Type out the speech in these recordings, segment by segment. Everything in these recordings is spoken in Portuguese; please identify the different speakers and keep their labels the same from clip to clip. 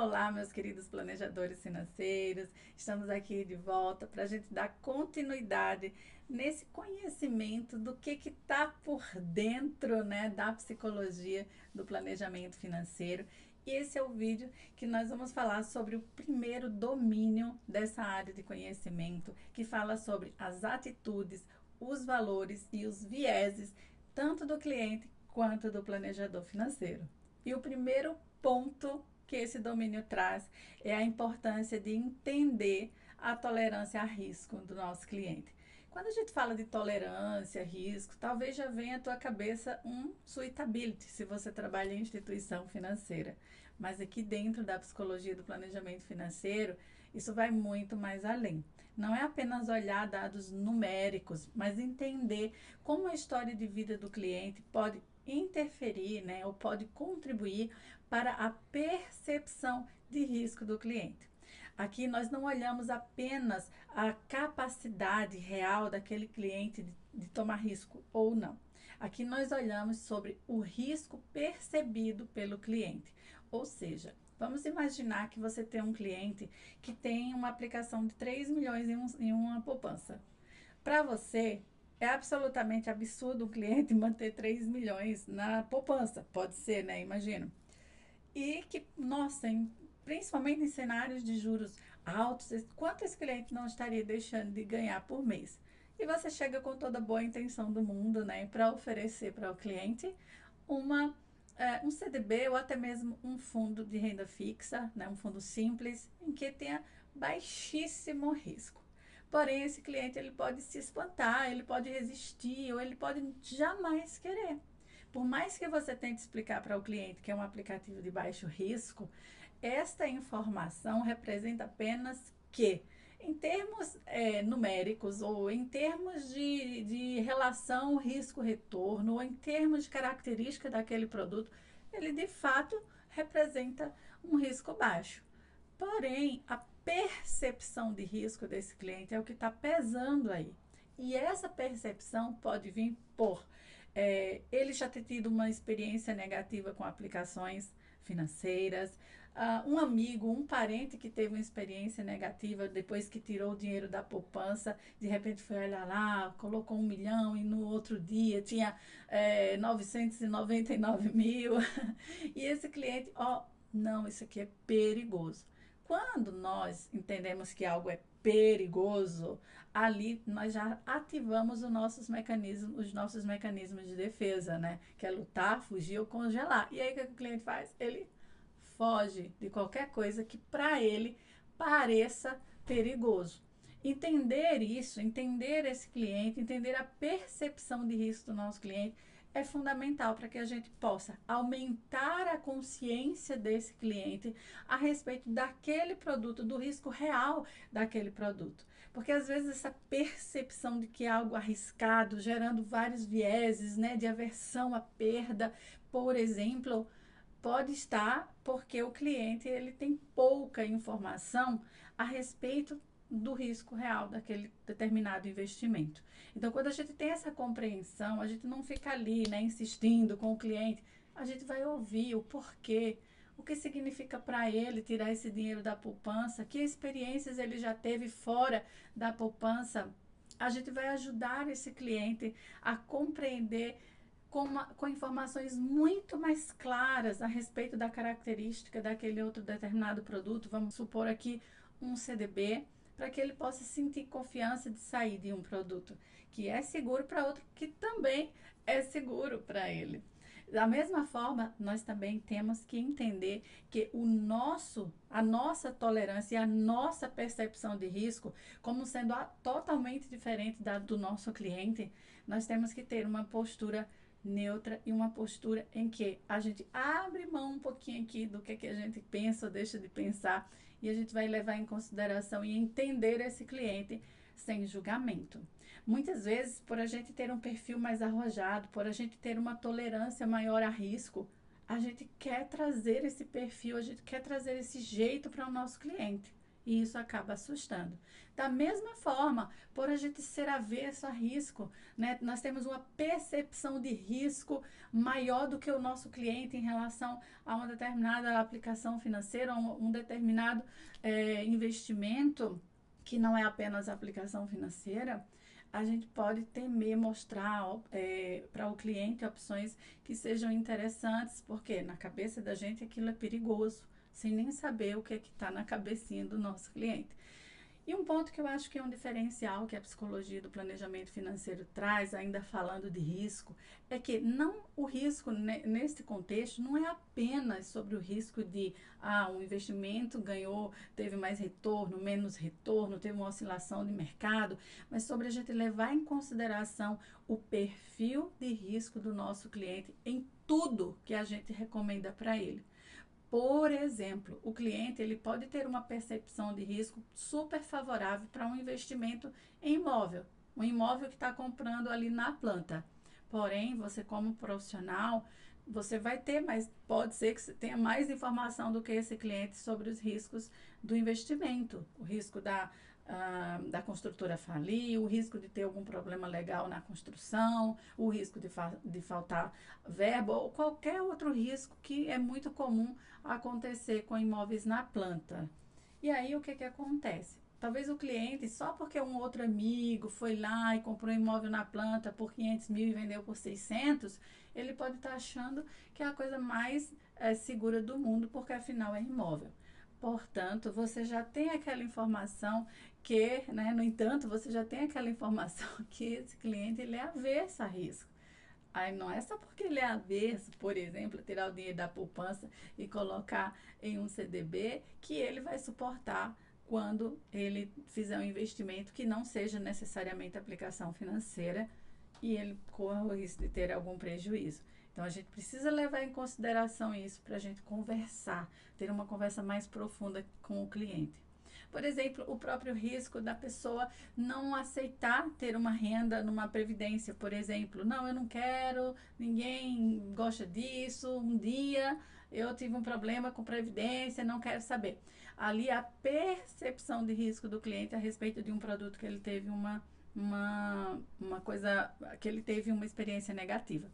Speaker 1: Olá, meus queridos planejadores financeiros. Estamos aqui de volta para a gente dar continuidade nesse conhecimento do que está por dentro, né, da psicologia do planejamento financeiro. E esse é o vídeo que nós vamos falar sobre o primeiro domínio dessa área de conhecimento, que fala sobre as atitudes, os valores e os vieses, tanto do cliente quanto do planejador financeiro. E o primeiro ponto que esse domínio traz é a importância de entender a tolerância a risco do nosso cliente. Quando a gente fala de tolerância, risco, talvez já venha à tua cabeça um suitability, se você trabalha em instituição financeira. Mas aqui dentro da psicologia do planejamento financeiro, isso vai muito mais além. Não é apenas olhar dados numéricos, mas entender como a história de vida do cliente pode interferir, né, ou pode contribuir para a percepção de risco do cliente. Aqui nós não olhamos apenas a capacidade real daquele cliente de tomar risco ou não. Aqui nós olhamos sobre o risco percebido pelo cliente. Ou seja, vamos imaginar que você tem um cliente que tem uma aplicação de 3 milhões em uma poupança. Para você, é absolutamente absurdo o cliente manter 3 milhões na poupança. Pode ser, né? Imagina. E que, nossa, principalmente em cenários de juros altos, quanto esse cliente não estaria deixando de ganhar por mês? E você chega com toda a boa intenção do mundo, né, para oferecer para o cliente um CDB ou até mesmo um fundo de renda fixa, né, um fundo simples, em que tenha baixíssimo risco. Porém, esse cliente ele pode se espantar, ele pode resistir ou ele pode jamais querer. Por mais que você tente explicar para o cliente que é um aplicativo de baixo risco, esta informação representa apenas que, em termos numéricos, ou em termos de relação risco-retorno, ou em termos de característica daquele produto, ele de fato representa um risco baixo. Porém, a percepção de risco desse cliente é o que está pesando aí. E essa percepção pode vir por ele já ter tido uma experiência negativa com aplicações financeiras, um amigo, um parente que teve uma experiência negativa depois que tirou o dinheiro da poupança, de repente foi olhar lá, colocou 1 milhão e no outro dia tinha 999 mil. E esse cliente, não, isso aqui é perigoso. Quando nós entendemos que algo é perigoso, ali nós já ativamos os nossos mecanismos de defesa, né? Que é lutar, fugir ou congelar. E aí o que o cliente faz? Ele foge de qualquer coisa que para ele pareça perigoso. Entender isso, entender esse cliente, entender a percepção de risco do nosso cliente é fundamental para que a gente possa aumentar a consciência desse cliente a respeito daquele produto, do risco real daquele produto. Porque às vezes essa percepção de que é algo arriscado, gerando vários vieses, né, de aversão à perda, por exemplo, pode estar porque o cliente ele tem pouca informação a respeito do risco real daquele determinado investimento. Então, quando a gente tem essa compreensão, a gente não fica ali, né, insistindo com o cliente, a gente vai ouvir o porquê, o que significa para ele tirar esse dinheiro da poupança, que experiências ele já teve fora da poupança. A gente vai ajudar esse cliente a compreender com informações muito mais claras a respeito da característica daquele outro determinado produto. Vamos supor aqui um CDB, para que ele possa sentir confiança de sair de um produto que é seguro para outro que também é seguro para ele. Da mesma forma, nós também temos que entender que a nossa tolerância e a nossa percepção de risco, como sendo totalmente diferente do nosso cliente, nós temos que ter uma postura neutra e uma postura em que a gente abre mão um pouquinho aqui do que a gente pensa ou deixa de pensar e a gente vai levar em consideração e entender esse cliente sem julgamento. Muitas vezes, por a gente ter um perfil mais arrojado, por a gente ter uma tolerância maior a risco, a gente quer trazer esse perfil, a gente quer trazer esse jeito para o nosso cliente. E isso acaba assustando. Da mesma forma, por a gente ser avesso a risco, né? Nós temos uma percepção de risco maior do que o nosso cliente em relação a uma determinada aplicação financeira, um determinado investimento, que não é apenas aplicação financeira. A gente pode temer mostrar para o cliente opções que sejam interessantes, porque na cabeça da gente aquilo é perigoso, sem nem saber o que está na cabecinha do nosso cliente. E um ponto que eu acho que é um diferencial que a psicologia do planejamento financeiro traz, ainda falando de risco, é que não o risco nesse contexto não é apenas sobre o risco de um investimento ganhou, teve mais retorno, menos retorno, teve uma oscilação de mercado, mas sobre a gente levar em consideração o perfil de risco do nosso cliente em tudo que a gente recomenda para ele. Por exemplo, o cliente ele pode ter uma percepção de risco super favorável para um investimento em imóvel, um imóvel que está comprando ali na planta. Porém, você como profissional, você vai ter, mas pode ser que você tenha mais informação do que esse cliente sobre os riscos do investimento, o risco da construtora falir, o risco de ter algum problema legal na construção, o risco de faltar verba ou qualquer outro risco que é muito comum acontecer com imóveis na planta. E aí o que acontece? Talvez o cliente, só porque um outro amigo foi lá e comprou um imóvel na planta por 500 mil e vendeu por 600, ele pode estar achando que é a coisa mais segura do mundo, porque afinal é imóvel. Portanto, você já tem aquela informação que, né, no entanto, você já tem aquela informação que esse cliente ele é avesso a risco. Aí não é só porque ele é avesso, por exemplo, tirar o dinheiro da poupança e colocar em um CDB, que ele vai suportar quando ele fizer um investimento que não seja necessariamente aplicação financeira e ele corra o risco de ter algum prejuízo. Então a gente precisa levar em consideração isso para a gente conversar, ter uma conversa mais profunda com o cliente. Por exemplo, o próprio risco da pessoa não aceitar ter uma renda numa previdência, por exemplo. Não, eu não quero, ninguém gosta disso. Um dia eu tive um problema com previdência, não quero saber. Ali a percepção de risco do cliente a respeito de um produto que ele teve uma coisa, que ele teve uma experiência negativa.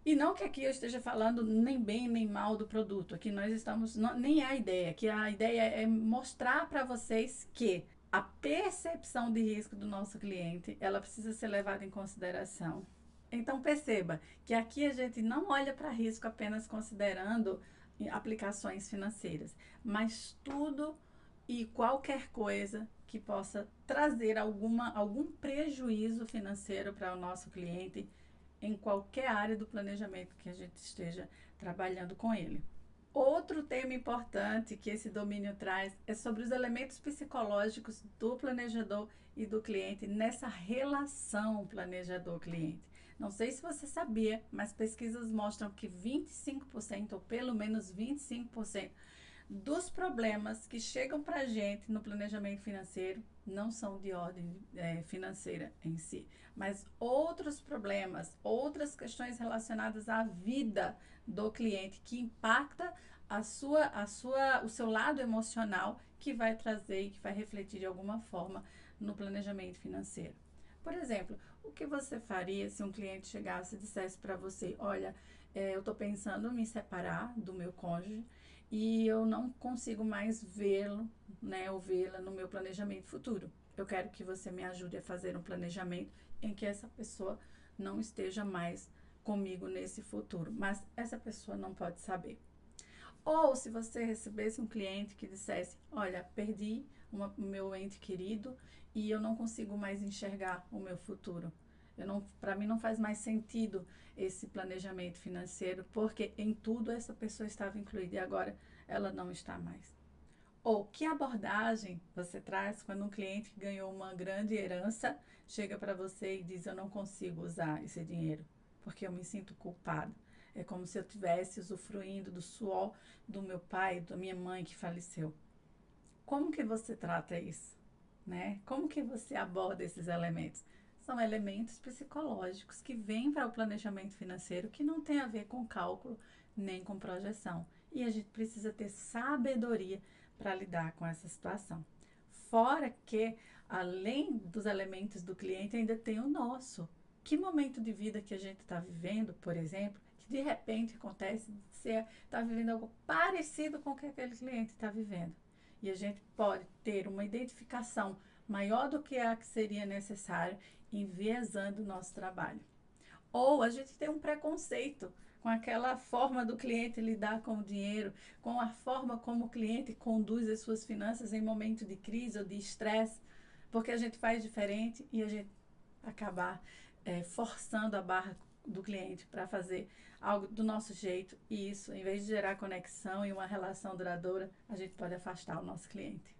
Speaker 1: E não que aqui eu esteja falando nem bem nem mal do produto. Aqui nós estamos. Nem é a ideia. Que a ideia é mostrar para vocês que a percepção de risco do nosso cliente ela precisa ser levada em consideração. Então perceba que aqui a gente não olha para risco apenas considerando aplicações financeiras, mas tudo e qualquer coisa que possa trazer algum prejuízo financeiro para o nosso cliente em qualquer área do planejamento que a gente esteja trabalhando com ele. Outro tema importante que esse domínio traz é sobre os elementos psicológicos do planejador e do cliente nessa relação planejador-cliente. Não sei se você sabia, mas pesquisas mostram que 25%, ou pelo menos 25%, dos problemas que chegam para a gente no planejamento financeiro não são de ordem financeira em si, mas outros problemas, outras questões relacionadas à vida do cliente que impacta o seu lado emocional, que vai trazer e que vai refletir de alguma forma no planejamento financeiro. Por exemplo, o que você faria se um cliente chegasse e dissesse para você: olha, eu estou pensando em me separar do meu cônjuge e eu não consigo mais vê-lo, né, ou vê-la no meu planejamento futuro. Eu quero que você me ajude a fazer um planejamento em que essa pessoa não esteja mais comigo nesse futuro, mas essa pessoa não pode saber. Ou se você recebesse um cliente que dissesse: olha, perdi o meu ente querido e eu não consigo mais enxergar o meu futuro. Para mim não faz mais sentido esse planejamento financeiro, porque em tudo essa pessoa estava incluída e agora ela não está mais. Ou que abordagem você traz quando um cliente que ganhou uma grande herança chega para você e diz: eu não consigo usar esse dinheiro, porque eu me sinto culpado. É como se eu estivesse usufruindo do suor do meu pai, da minha mãe que faleceu. Como que você trata isso? Né? Como que você aborda esses elementos? São elementos psicológicos que vêm para o planejamento financeiro que não tem a ver com cálculo nem com projeção. E a gente precisa ter sabedoria para lidar com essa situação. Fora que, além dos elementos do cliente, ainda tem o nosso. Que momento de vida que a gente está vivendo, por exemplo, que de repente acontece de você estar vivendo algo parecido com o que aquele cliente está vivendo. E a gente pode ter uma identificação maior do que a que seria necessário, enviesando o nosso trabalho. Ou a gente tem um preconceito com aquela forma do cliente lidar com o dinheiro, com a forma como o cliente conduz as suas finanças em momento de crise ou de estresse, porque a gente faz diferente e a gente acabar forçando a barra do cliente para fazer algo do nosso jeito, e isso, em vez de gerar conexão e uma relação duradoura, a gente pode afastar o nosso cliente.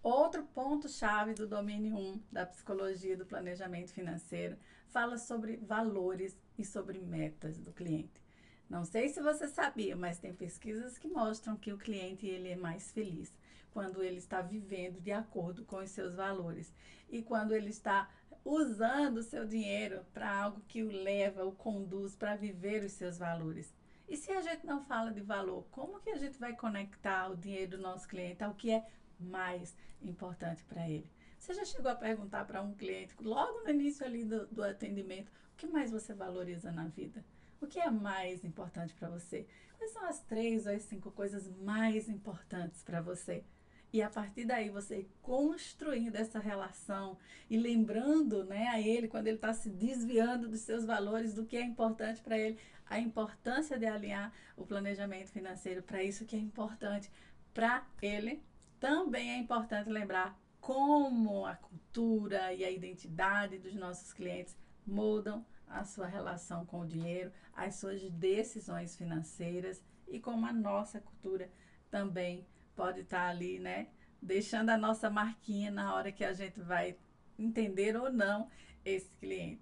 Speaker 1: Outro ponto-chave do domínio 1 da psicologia do planejamento financeiro fala sobre valores e sobre metas do cliente. Não sei se você sabia, mas tem pesquisas que mostram que o cliente ele é mais feliz quando ele está vivendo de acordo com os seus valores e quando ele está usando o seu dinheiro para algo que o leva, o conduz para viver os seus valores. E se a gente não fala de valor, como que a gente vai conectar o dinheiro do nosso cliente ao que é mais importante para ele? Você já chegou a perguntar para um cliente, logo no início ali do atendimento, o que mais você valoriza na vida? O que é mais importante para você? Quais são as 3 ou as 5 coisas mais importantes para você? E a partir daí você construindo essa relação e lembrando, né, a ele quando ele está se desviando dos seus valores, do que é importante para ele, a importância de alinhar o planejamento financeiro para isso que é importante para ele. Também é importante lembrar como a cultura e a identidade dos nossos clientes moldam a sua relação com o dinheiro, as suas decisões financeiras e como a nossa cultura também pode estar ali, né, deixando a nossa marquinha na hora que a gente vai entender ou não esse cliente.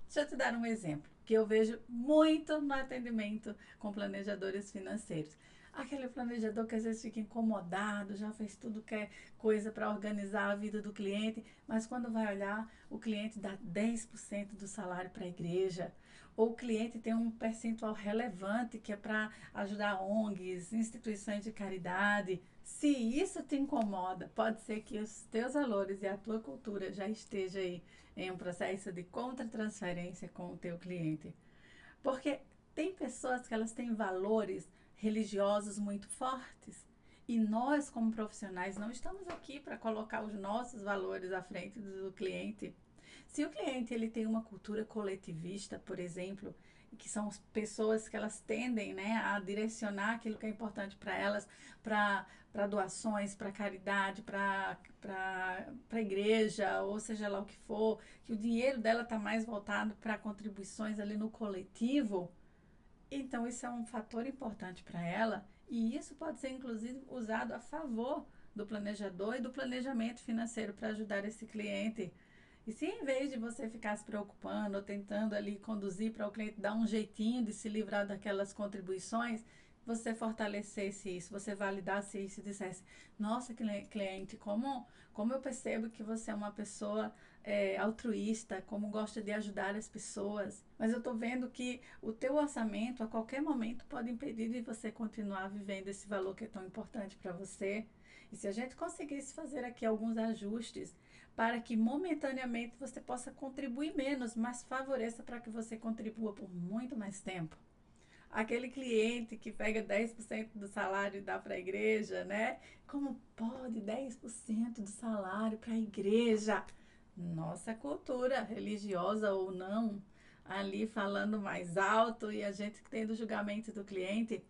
Speaker 1: Deixa eu te dar um exemplo que eu vejo muito no atendimento com planejadores financeiros. Aquele planejador que às vezes fica incomodado, já fez tudo que é coisa para organizar a vida do cliente, mas quando vai olhar, o cliente dá 10% do salário para a igreja, ou o cliente tem um percentual relevante que é para ajudar ONGs, instituições de caridade. Se isso te incomoda, pode ser que os teus valores e a tua cultura já esteja aí em um processo de contra-transferência com o teu cliente. Porque tem pessoas que elas têm valores religiosos muito fortes. E nós, como profissionais, não estamos aqui para colocar os nossos valores à frente do cliente. Se o cliente ele tem uma cultura coletivista, por exemplo, que são pessoas que elas tendem, né, a direcionar aquilo que é importante para elas, para doações, para caridade, para a igreja, ou seja lá o que for, que o dinheiro dela está mais voltado para contribuições ali no coletivo, então isso é um fator importante para ela, e isso pode ser inclusive usado a favor do planejador e do planejamento financeiro para ajudar esse cliente. E se em vez de você ficar se preocupando ou tentando ali conduzir para o cliente dar um jeitinho de se livrar daquelas contribuições, você fortalecesse isso, você validasse isso e dissesse: nossa, cliente, como eu percebo que você é uma pessoa altruísta, como gosta de ajudar as pessoas, mas eu estou vendo que o teu orçamento a qualquer momento pode impedir de você continuar vivendo esse valor que é tão importante para você. E se a gente conseguisse fazer aqui alguns ajustes para que momentaneamente você possa contribuir menos, mas favoreça para que você contribua por muito mais tempo. Aquele cliente que pega 10% do salário e dá para a igreja, né? Como pode 10% do salário para a igreja? Nossa cultura, religiosa ou não, ali falando mais alto e a gente tendo julgamento do cliente,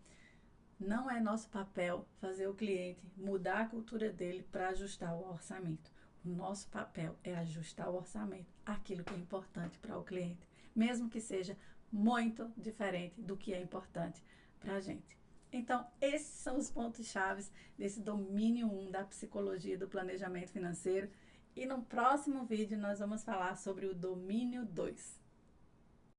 Speaker 1: não é nosso papel fazer o cliente mudar a cultura dele para ajustar o orçamento. O nosso papel é ajustar o orçamento, aquilo que é importante para o cliente, mesmo que seja muito diferente do que é importante para a gente. Então, esses são os pontos-chave desse domínio 1 da psicologia do planejamento financeiro. E no próximo vídeo nós vamos falar sobre o domínio 2.